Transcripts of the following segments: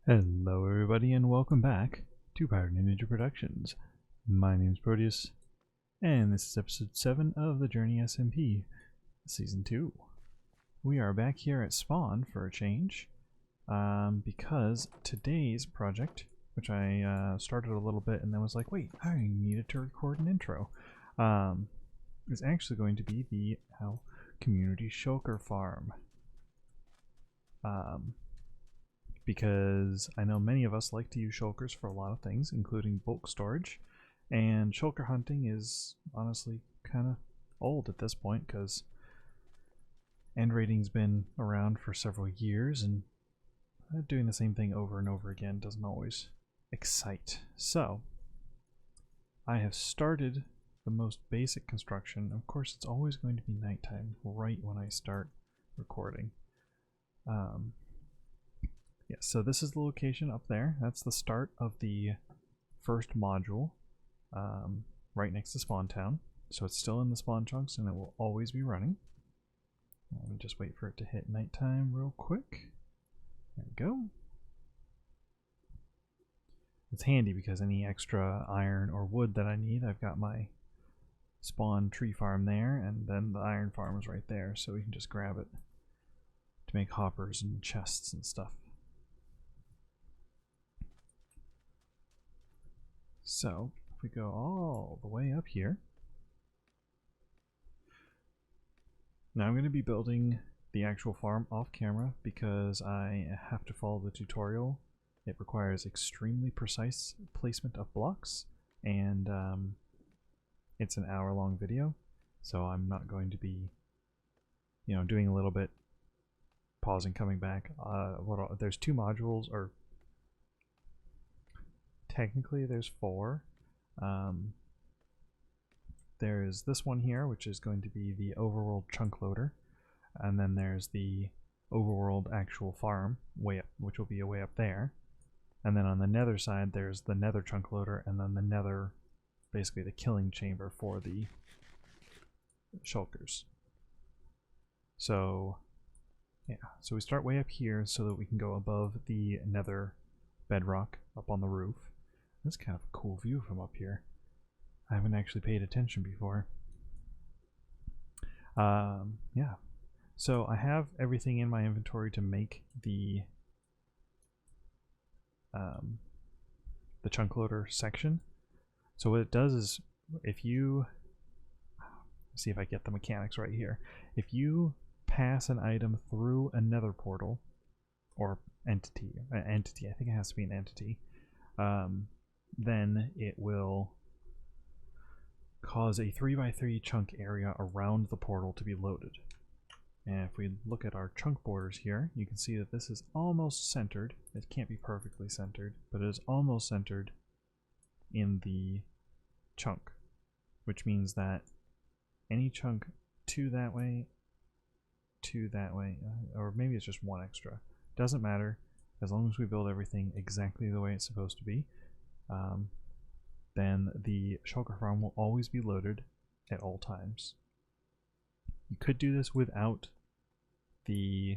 Hello everybody and welcome back to Pirate Ninja Productions. My name is Proteus and this is episode 7 of the Journey SMP Season 2. We are back here at Spawn for a change because today's project, which I started a little bit and then was like, wait, I needed to record an intro, is actually going to be the community shulker farm. Because I know many of us like to use shulkers for a lot of things, including bulk storage, and shulker hunting is honestly kind of old at this point because end rating's been around for several years, and doing the same thing over and over again doesn't always excite. So I have started the most basic construction. Of course, it's always going to be nighttime right when I start recording. Yeah, so this is the location up there. That's the start of the first module, right next to Spawn Town. So it's still in the spawn chunks and it will always be running. Let me just wait for it to hit nighttime real quick. There we go. It's handy because any extra iron or wood that I need, I've got my spawn tree farm there, and then the iron farm is right there, so we can just grab it to make hoppers and chests and stuff. So, if we go all the way up here, now I'm going to be building the actual farm off camera because I have to follow the tutorial. It requires extremely precise placement of blocks, and it's an hour-long video, so I'm not going to be, doing a little bit, pausing, coming back. There's 2 modules, or technically there's 4. There's this one here, which is going to be the overworld chunk loader, and then there's the overworld actual farm way up, which will be way up there, and then on the nether side there's the nether chunk loader, and then the nether, basically the killing chamber for the shulkers. So yeah, so we start way up here so that we can go above the nether bedrock up on the roof. That's kind of a cool view from up here. I haven't actually paid attention before. Yeah. So I have everything in my inventory to make the chunk loader section. So what it does is, if you see if I get the mechanics right here, if you pass an item through a nether portal or entity, I think it has to be an entity, then it will cause a 3x3 chunk area around the portal to be loaded. And if we look at our chunk borders here, you can see that this is almost centered. It can't be perfectly centered, but it is almost centered in the chunk, which means that any chunk to that way, or maybe it's just one extra, doesn't matter, as long as we build everything exactly the way it's supposed to be, then the shulker farm will always be loaded at all times. You could do this without the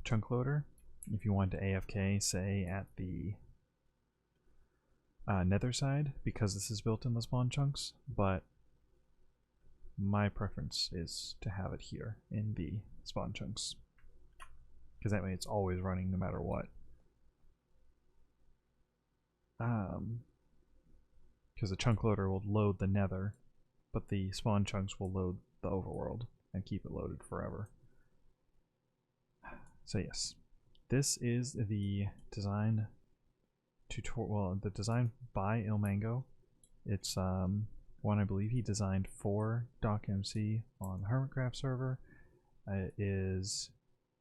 chunk loader if you want to AFK, say at the nether side, because this is built in the spawn chunks, but my preference is to have it here in the spawn chunks, because that way it's always running no matter what. Because the chunk loader will load the nether, but the spawn chunks will load the overworld and keep it loaded forever. So yes, this is the design tutorial, well, the design by Ilmango. It's one I believe he designed for DocMC on the Hermitcraft server. It is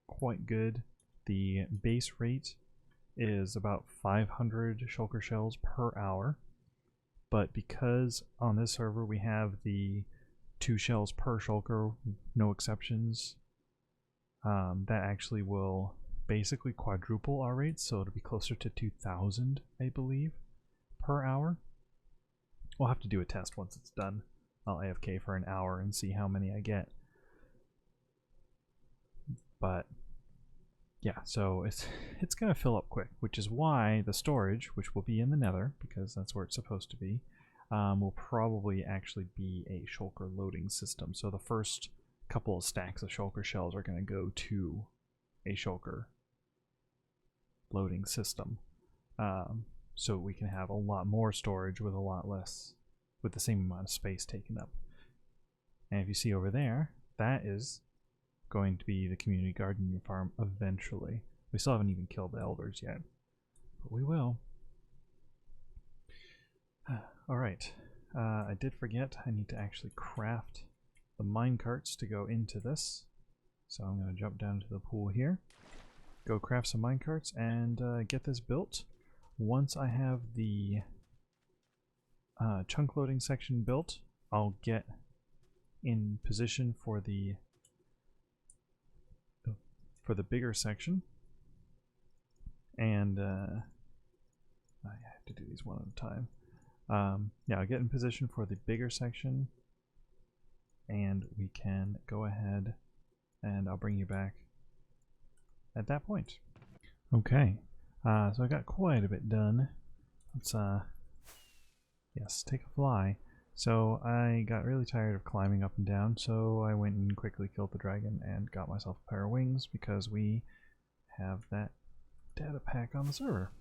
quite good. The base rate is about 500 shulker shells per hour, but because on this server we have the 2 shells per shulker, no exceptions, that actually will basically quadruple our rates, so it'll be closer to 2,000, I believe, per hour. We'll have to do a test once it's done. I'll AFK for an hour and see how many I get. But yeah, so it's gonna fill up quick, which is why the storage, which will be in the Nether, because that's where it's supposed to be, will probably actually be a shulker loading system. So the first couple of stacks of shulker shells are gonna go to a shulker loading system, so we can have a lot more storage with a lot less, with the same amount of space taken up. And if you see over there, that is going to be the community gardening farm eventually. We still haven't even killed the elders yet, but we will. Alright, I did forget I need to actually craft the mine carts to go into this. So I'm going to jump down to the pool here, go craft some mine carts, and get this built. Once I have the chunk loading section built, I'll get in position for the bigger section, and I have to do these one at a time. Yeah, I'll get in position for the bigger section, and we can go ahead and I'll bring you back at that point. Okay, so I got quite a bit done. Let's yes, take a fly. So I got really tired of climbing up and down, so I went and quickly killed the dragon and got myself a pair of wings because we have that data pack on the server.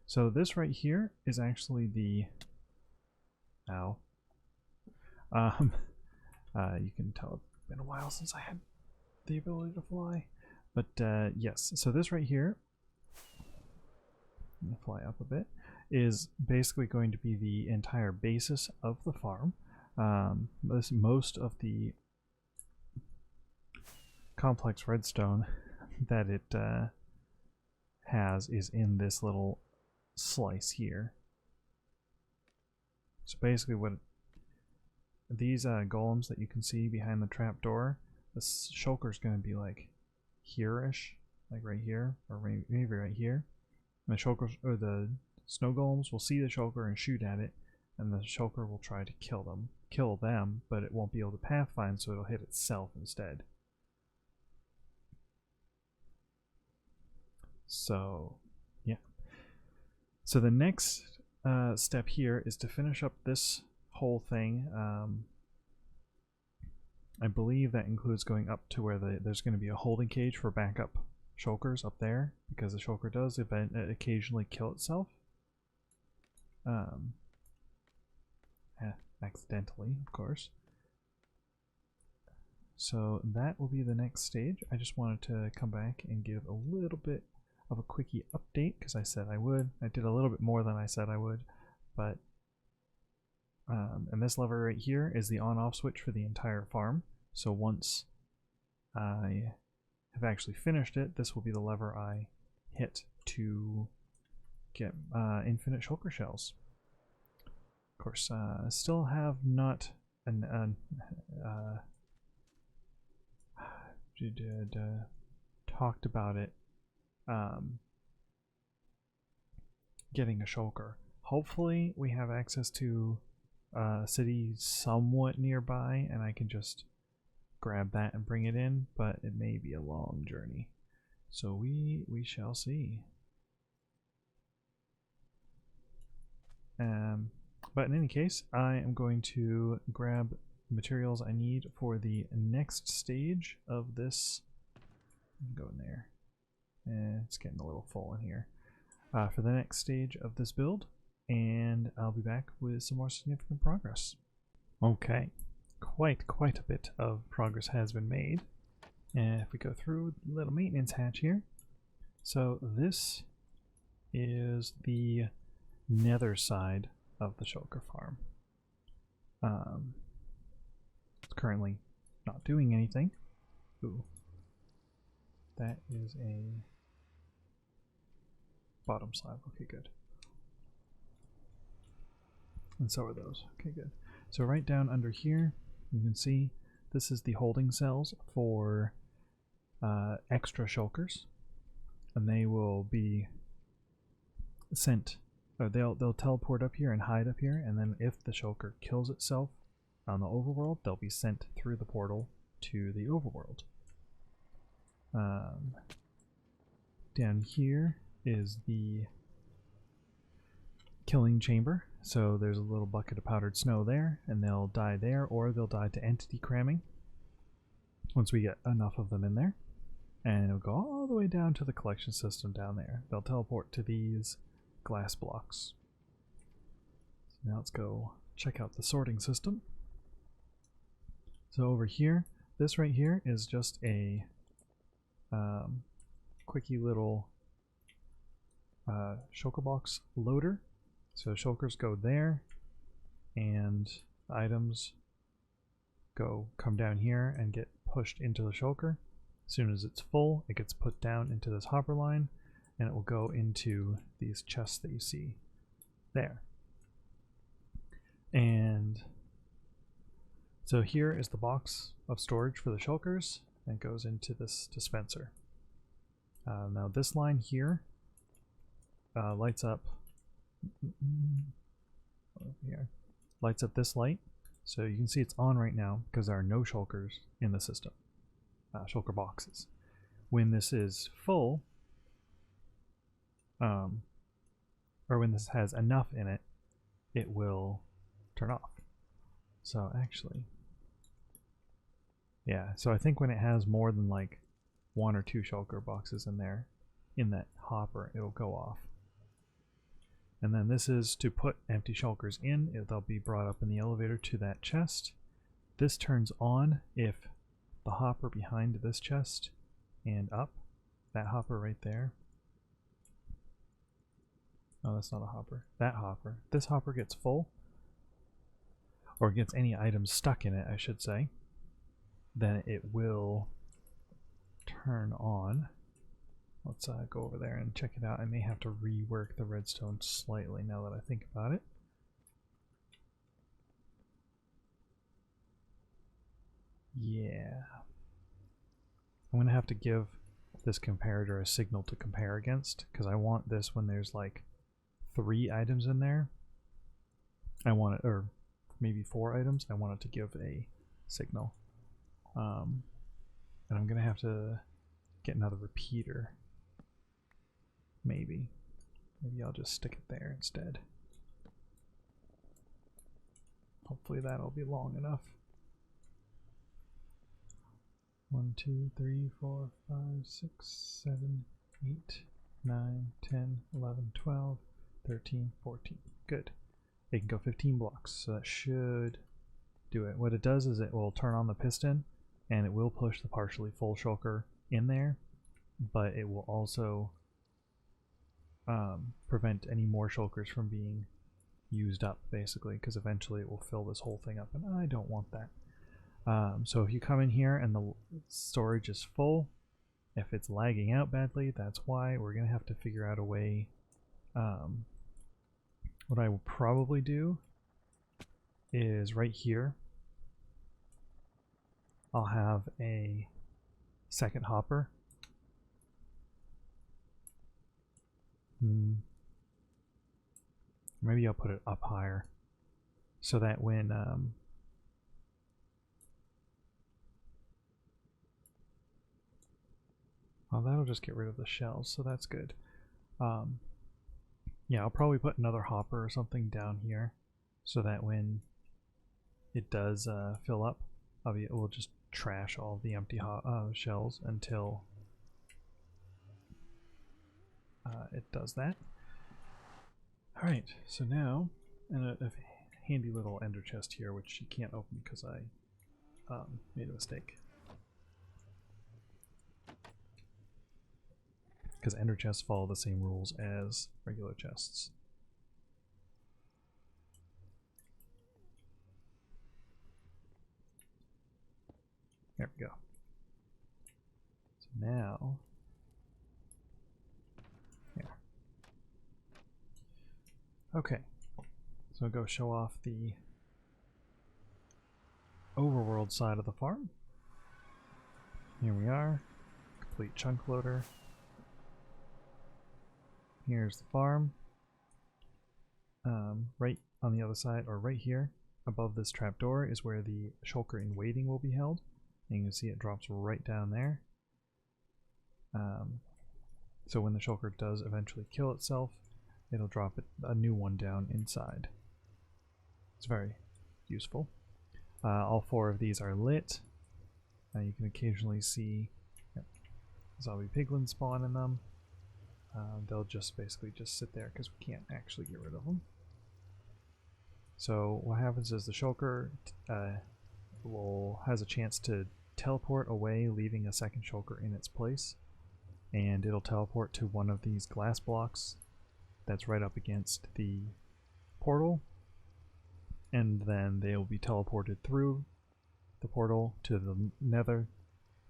So this right here is actually the... Ow. You can tell it's been a while since I had the ability to fly. But yes, so this right here, I'm gonna fly up a bit, is basically going to be the entire basis of the farm. Most of the complex redstone that it has is in this little slice here. So basically what these golems that you can see behind the trapdoor, the shulker is going to be like here-ish, like right here, or maybe right here. And the shulkers, or the snow golems, will see the shulker and shoot at it, and the shulker will try to kill them, but it won't be able to pathfind, so it'll hit itself instead. So, yeah. So the next step here is to finish up this whole thing. I believe that includes going up to where there's going to be a holding cage for backup shulkers up there, because the shulker does occasionally kill itself. Accidentally, of course. So that will be the next stage. I just wanted to come back and give a little bit of a quickie update, because I said I would. I did a little bit more than I said I would, but and this lever right here is the on-off switch for the entire farm. So once I have actually finished it, this will be the lever I hit to get infinite shulker shells. Of course, still have not talked about it. Getting a shulker. Hopefully we have access to a city somewhat nearby and I can just grab that and bring it in, but it may be a long journey. So we shall see. But in any case, I am going to grab materials I need for the next stage of this. Go in there. It's getting a little full in here. For the next stage of this build, and I'll be back with some more significant progress. Okay, quite a bit of progress has been made. And if we go through the little maintenance hatch here, so this is the nether side of the shulker farm. It's currently not doing anything. Ooh, that is a bottom slab. Okay, good. And so are those. Okay, good. So right down under here, you can see this is the holding cells for extra shulkers, and they will be sent. Or they'll teleport up here and hide up here, and then if the shulker kills itself on the overworld, they'll be sent through the portal to the overworld. Down here is the killing chamber. So there's a little bucket of powdered snow there, and they'll die there, or they'll die to entity cramming once we get enough of them in there. And it'll go all the way down to the collection system down there. They'll teleport to these glass blocks. So now let's go check out the sorting system. So over here, this right here is just a quickie little Shulker Box Loader. So shulkers go there, and items come down here and get pushed into the shulker. As soon as it's full, it gets put down into this hopper line, and it will go into these chests that you see there. And so here is the box of storage for the shulkers, and it goes into this dispenser. Now this line here lights up here. Lights up this light, so you can see it's on right now because there are no shulkers in the system. Shulker boxes. When this is full, or when this has enough in it, it will turn off. So actually, yeah, so I think when it has more than like 1 or 2 shulker boxes in there, in that hopper, it'll go off. And then this is to put empty shulkers in. They'll be brought up in the elevator to that chest. This turns on if the hopper behind this chest and up, that hopper right there. Oh, that's not a hopper. That hopper. This hopper gets full, or gets any items stuck in it, I should say. Then it will turn on. Let's go over there and check it out. I may have to rework the redstone slightly now that I think about it. Yeah. I'm going to have to give this comparator a signal to compare against, because I want this when there's like 3 items in there. I want it, or maybe 4 items, I want it to give a signal. And I'm going to have to get another repeater. Maybe I'll just stick it there instead. Hopefully that'll be long enough. 1, 2, 3, 4, 5, 6, 7, 8, 9, 10, 11, 12, 13, 14. Good. It can go 15 blocks, so that should do it. What it does is it will turn on the piston, and it will push the partially full shulker in there, but it will also prevent any more shulkers from being used up, basically, because eventually it will fill this whole thing up, and I don't want that. So if you come in here and the storage is full, if it's lagging out badly, that's why. We're going to have to figure out a way. What I will probably do is right here, I'll have a second hopper. Maybe I'll put it up higher so that when well, that'll just get rid of the shells, so that's good. Yeah, I'll probably put another hopper or something down here so that when it does fill up, it will just trash all the empty shells until it does that. Alright, so now, and a handy little ender chest here, which you can't open because I made a mistake. Because ender chests follow the same rules as regular chests. There we go. So now, here. Okay, so I'll go show off the overworld side of the farm. Here we are, complete chunk loader. Here's the farm. Right on the other side, or right here, above this trapdoor, is where the shulker in waiting will be held. And you can see it drops right down there. So when the shulker does eventually kill itself, it'll drop a new one down inside. It's very useful. All 4 of these are lit. You can occasionally see zombie piglins spawn in them. They'll just basically just sit there because we can't actually get rid of them. So what happens is the shulker has a chance to teleport away, leaving a second shulker in its place, and it'll teleport to one of these glass blocks that's right up against the portal, and then they'll be teleported through the portal to the nether,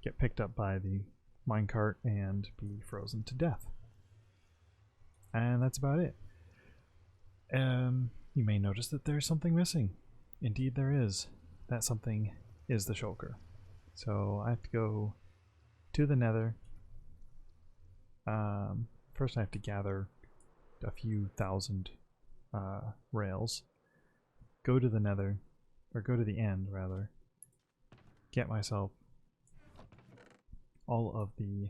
get picked up by the minecart, and be frozen to death. And that's about it. You may notice that there's something missing. Indeed there is. That something is the shulker. So I have to go to the nether. First I have to gather a few thousand rails, go to the nether, or go to the end rather, get myself all of the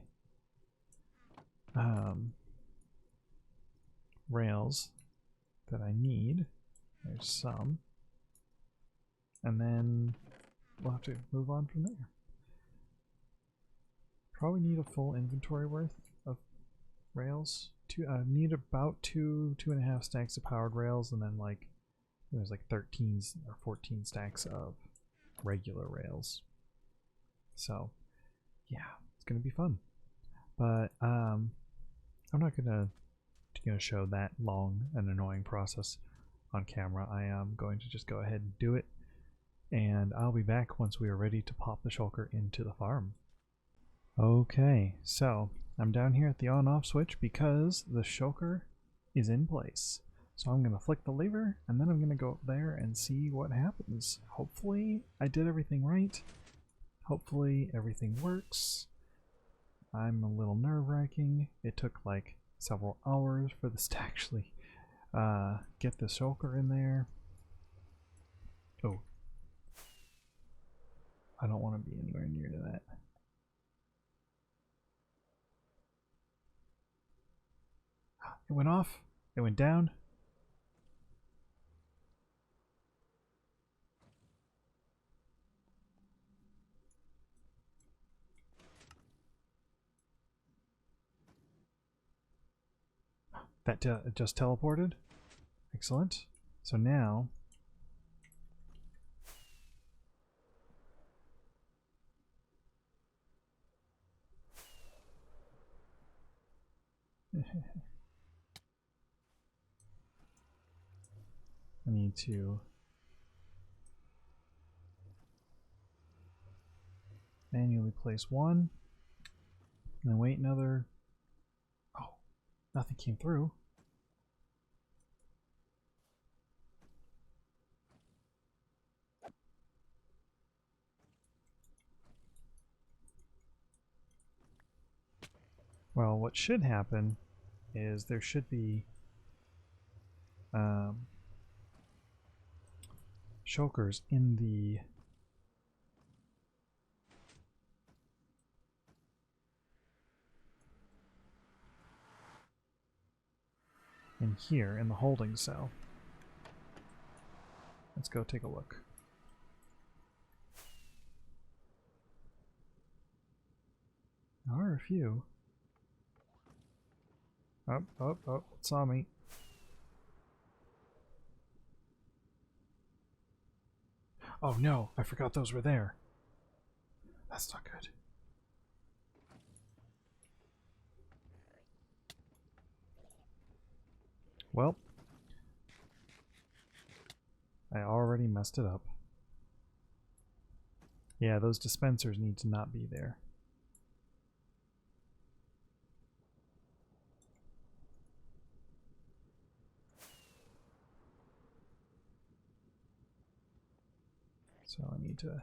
rails that I need. There's some. And then we'll have to move on from there. Probably need a full inventory worth of rails. Need about 2.5 stacks of powered rails, and then like there's like 13 or 14 stacks of regular rails. So yeah, it's gonna be fun. But I'm not gonna show that long and annoying process on camera. I am going to just go ahead and do it, and I'll be back once we are ready to pop the shulker into the farm. Okay, so I'm down here at the on-off switch because the shulker is in place. So I'm going to flick the lever, and then I'm going to go up there and see what happens. Hopefully I did everything right. Hopefully everything works. I'm a little nerve-wracking. It took like several hours for this to actually get the shulker in there. Oh, I don't want to be anywhere near to that. It went off. It went down. That just teleported. Excellent. So now I need to manually place one, and then wait another. Oh, nothing came through. Well, what should happen is there should be shulkers in here in the holding cell. Let's go take a look. There are a few. Oh, it saw me. Oh no, I forgot those were there. That's not good. Well, I already messed it up. Yeah, those dispensers need to not be there. So I need to...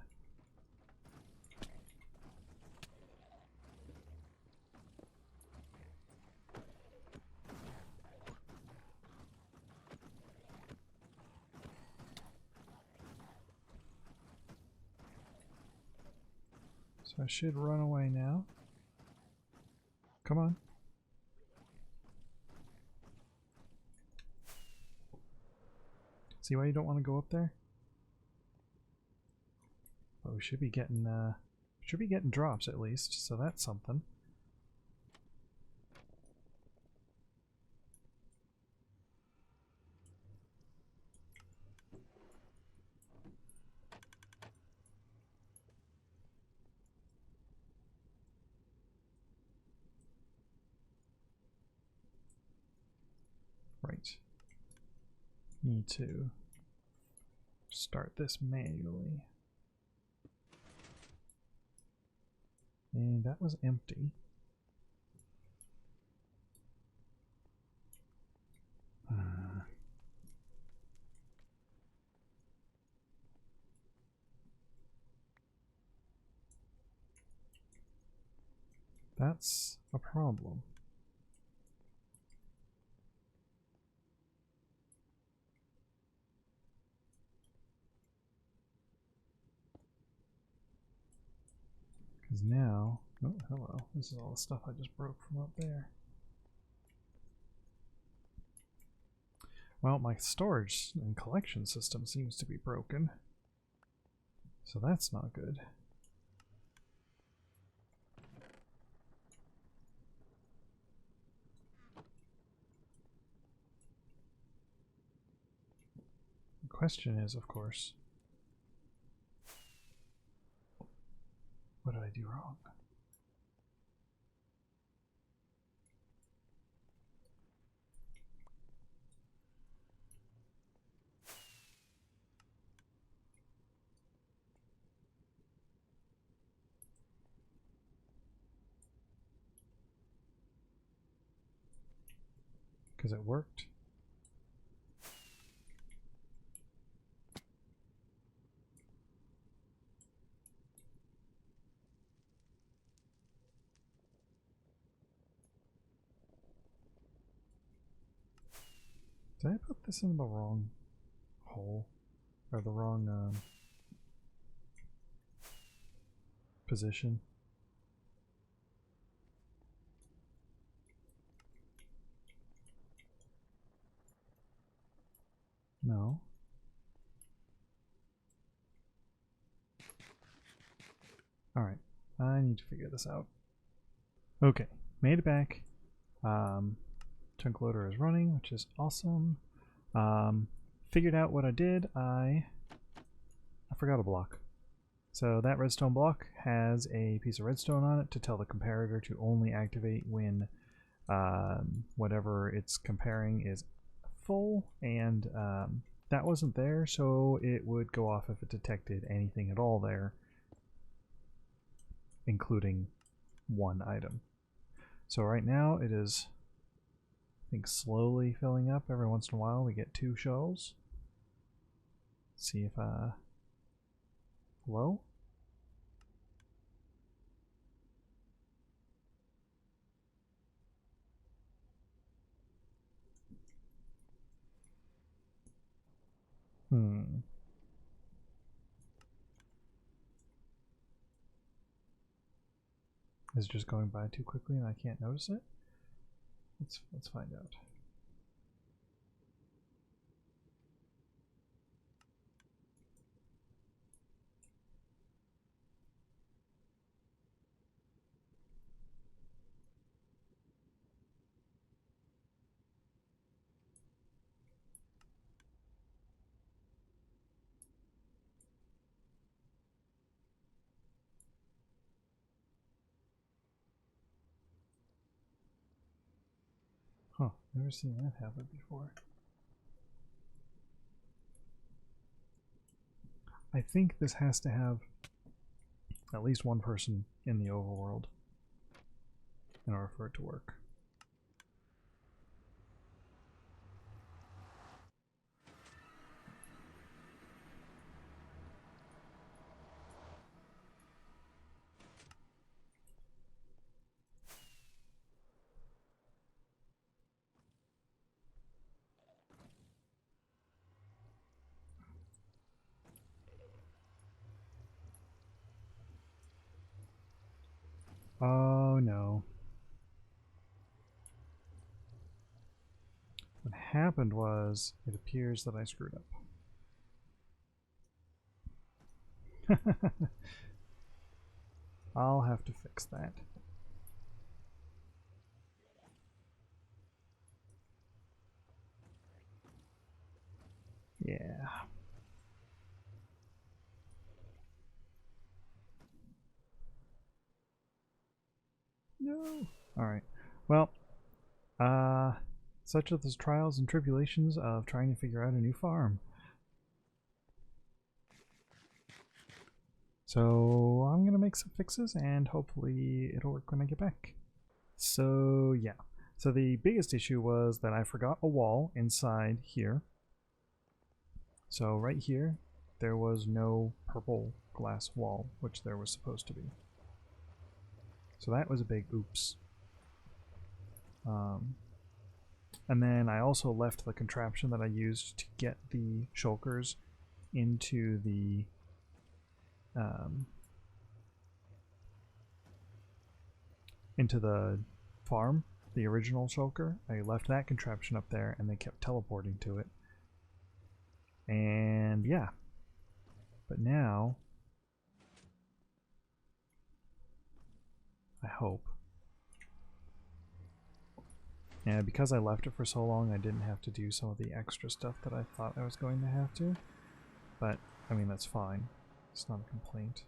So I should run away now. Come on. See why you don't want to go up there? But we should be getting drops at least, so that's something. Right. Need to start this manually. And that was empty. That's a problem. Because now, oh hello, this is all the stuff I just broke from up there. Well, my storage and collection system seems to be broken, so that's not good. The question is, of course, what did I do wrong? Because it worked. Did I put this in the wrong hole? Or the wrong position? No. Alright, I need to figure this out. Okay, made it back. Chunk loader is running, which is awesome. Figured out what I did. I forgot a block. So that redstone block has a piece of redstone on it to tell the comparator to only activate when whatever it's comparing is full, and that wasn't there, so it would go off if it detected anything at all there, including one item. So right now it is, I think, slowly filling up. Every once in a while we get 2 shells. Let's see if hello? Is it just going by too quickly and I can't notice it? Let's find out. Huh, never seen that happen before. I think this has to have at least one person in the overworld in order for it to work. Oh no. happened was, it appears that I screwed up. I'll have to fix that. Yeah. No. Alright. Well, such are the trials and tribulations of trying to figure out a new farm. So I'm gonna make some fixes and hopefully it'll work when I get back. So yeah. So the biggest issue was that I forgot a wall inside here. So right here, there was no purple glass wall, which there was supposed to be. So that was a big oops. And then I also left the contraption that I used to get the shulkers into the farm, the original shulker. I left that contraption up there and they kept teleporting to it. And yeah. But now I hope. Yeah, because I left it for so long, I didn't have to do some of the extra stuff that I thought I was going to have to. But, I mean, that's fine. It's not a complaint.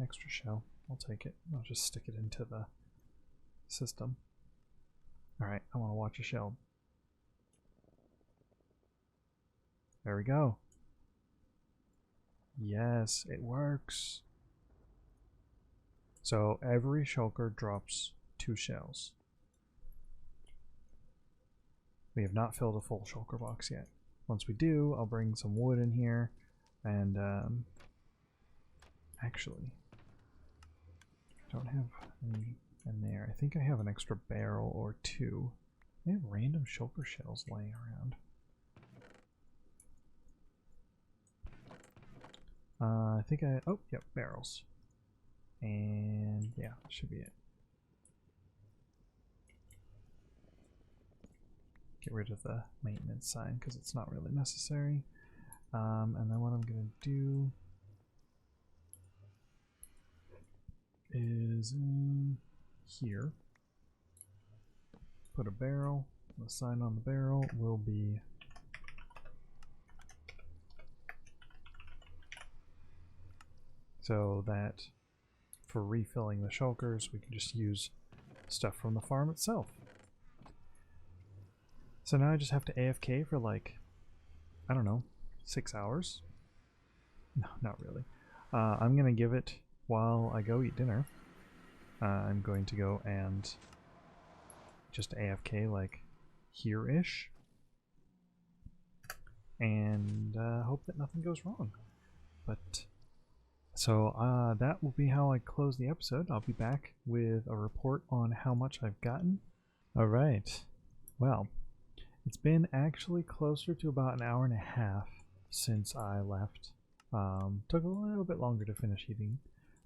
Extra shell. I'll take it. I'll just stick it into the system. Alright, I want to watch a shell. There we go. Yes, it works. So every shulker drops 2 shells. We have not filled a full shulker box yet. Once we do, I'll bring some wood in here and actually, I don't have any in there. I think I have an extra barrel or 2. I have random shulker shells laying around. I think oh, yep, barrels. And yeah, should be it. Get rid of the maintenance sign because it's not really necessary. And then what I'm going to do is in here, put a barrel. The sign on the barrel will be so that for refilling the shulkers, we can just use stuff from the farm itself. So now I just have to AFK for like, I don't know, 6 hours? No, not really. I'm going to give it while I go eat dinner. I'm going to go and just AFK like here-ish. And hope that nothing goes wrong. But so that will be how I close the episode. I'll be back with a report on how much I've gotten. Alright, well, it's been actually closer to about an hour and a half since I left. Took a little bit longer to finish eating,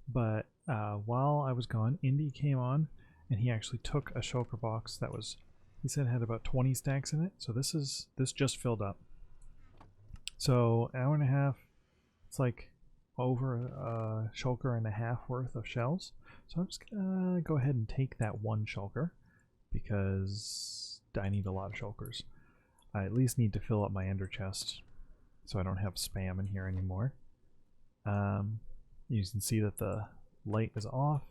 but while I was gone, Indy came on and he actually took a shulker box that was, he said had about 20 stacks in it. So this just filled up. So an hour and a half, it's like over a shulker and a half worth of shells. So I'm just gonna go ahead and take that one shulker because I need a lot of shulkers. I at least need to fill up my ender chest so I don't have spam in here anymore. You can see that the light is off,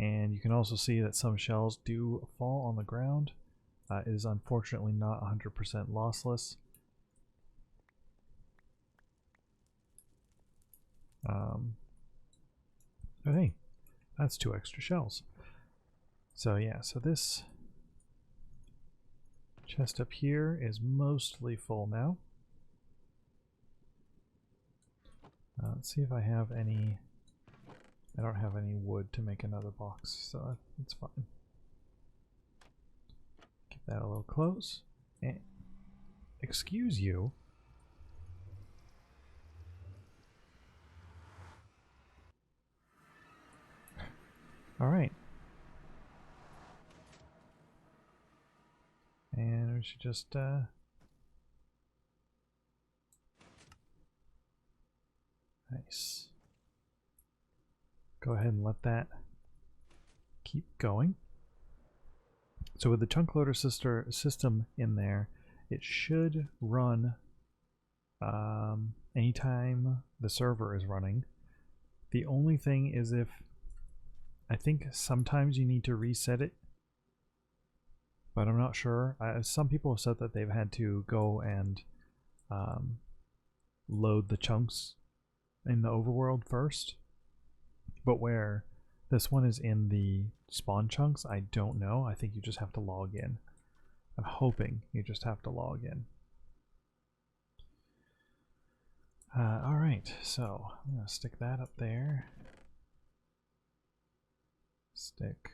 and you can also see that some shells do fall on the ground. It is unfortunately not 100% lossless. But hey, that's 2 extra shells. So yeah, so this chest up here is mostly full now. Let's see if I have any. I don't have any wood to make another box, so that's fine. Get that a little close. And excuse you. All right. And we should just nice. Go ahead and let that keep going. So with the chunk loader system in there, it should run anytime the server is running. The only thing is if I think sometimes you need to reset it, but I'm not sure. Some people have said that they've had to go and load the chunks in the overworld first, but where this one is in the spawn chunks, I don't know. I think you just have to log in. I'm hoping you just have to log in. Alright, so I'm going to stick that up there. Stick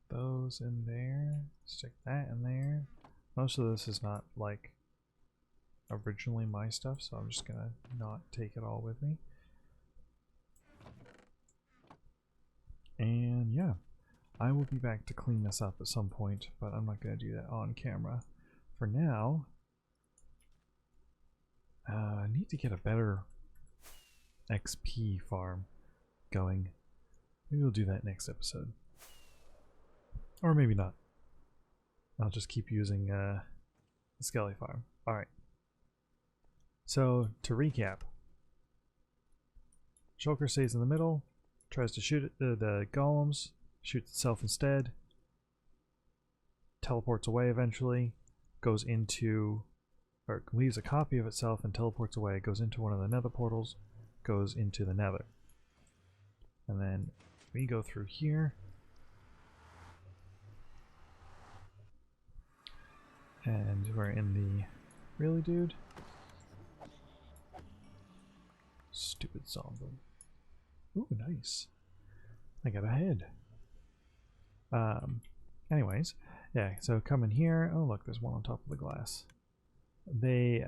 those in there. Stick that in there. Most of this is not like originally my stuff, so I'm just going to not take it all with me. And yeah, I will be back to clean this up at some point, but I'm not going to do that on camera. For now, I need to get a better XP farm going. Maybe we'll do that next episode. Or maybe not. I'll just keep using the Skelly farm. Alright. So, to recap. Shulker stays in the middle, tries to shoot the golems, shoots itself instead, teleports away eventually, goes into, or leaves a copy of itself and teleports away, goes into one of the nether portals, goes into the nether. And then we go through here. And we're in the... Really, dude? Stupid zombie. Ooh, nice. I got a head. Anyways, yeah, so come in here. Oh, look, there's one on top of the glass. They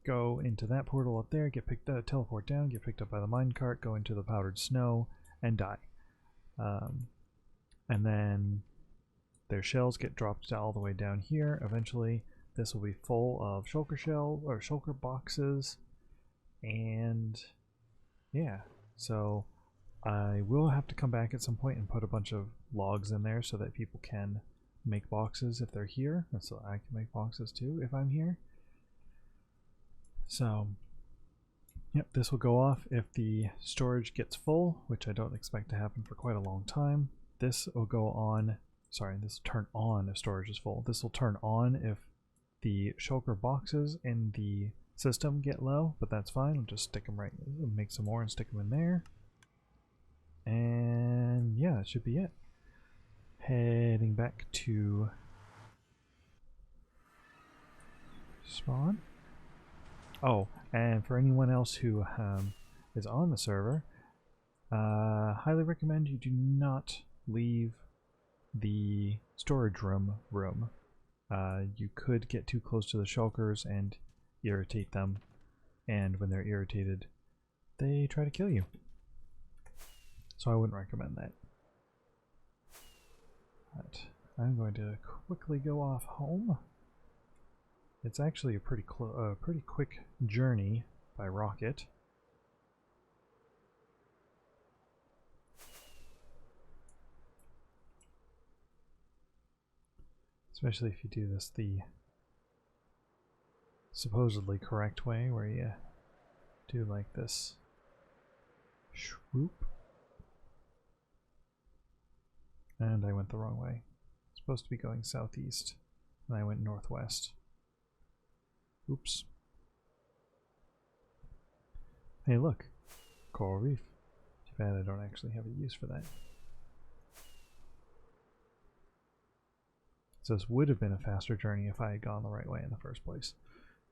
go into that portal up there, get picked up, teleport down, get picked up by the minecart, go into the powdered snow, and die. And then their shells get dropped all the way down here. Eventually, this will be full of shulker shell or shulker boxes, and yeah. So I will have to come back at some point and put a bunch of logs in there so that people can make boxes if they're here, and so I can make boxes too if I'm here. So yep, this will go off if the storage gets full, which I don't expect to happen for quite a long time. This will go on, sorry, this will turn on if storage is full. This will turn on if the shulker boxes in the system get low, but that's fine. I'll just stick them right, make some more and stick them in there. And yeah, that should be it. Heading back to spawn. Oh, and for anyone else who is on the server, highly recommend you do not leave the storage room. You could get too close to the shulkers and irritate them, and when they're irritated, they try to kill you. So I wouldn't recommend that. But I'm going to quickly go off home. It's actually a pretty quick journey by rocket. Especially if you do this the supposedly correct way, where you do like this. Swoop. And I went the wrong way. It's supposed to be going southeast, and I went northwest. Oops. Hey look, coral reef. Too bad I don't actually have a use for that. So this would have been a faster journey if I had gone the right way in the first place.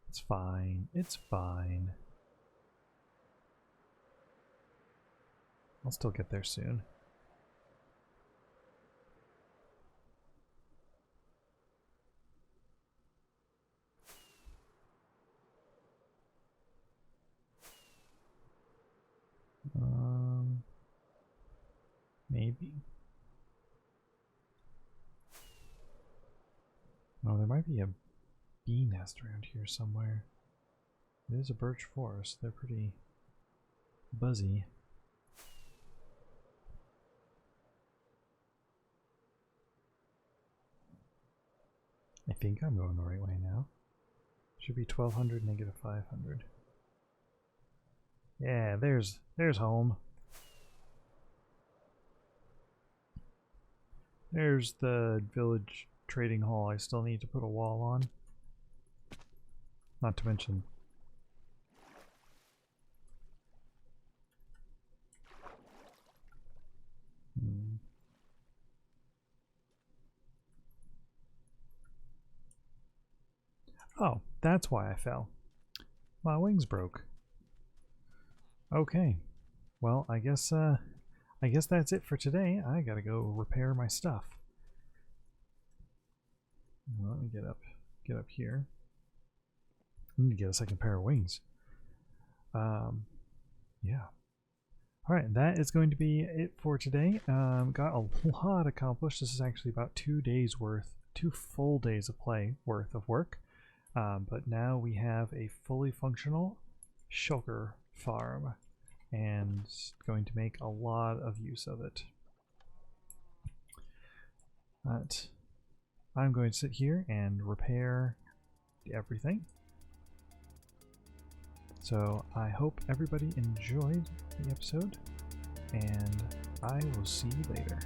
It's fine, it's fine. I'll still get there soon. Maybe. Oh, there might be a bee nest around here somewhere. It is a birch forest. They're pretty buzzy. I think I'm going the right way now. Should be 1200, negative 500. Yeah, there's home. There's the village trading hall I still need to put a wall on. Not to mention... Oh, that's why I fell. My wings broke. Okay. Well, I guess that's it for today. I gotta go repair my stuff. Let me get up here. I need to get a second pair of wings. Yeah. Alright, that is going to be it for today. Got a lot accomplished. This is actually about 2 full days of play worth of work. But now we have a fully functional shulker farm, and going to make a lot of use of it. But I'm going to sit here and repair everything. So I hope everybody enjoyed the episode, and I will see you later.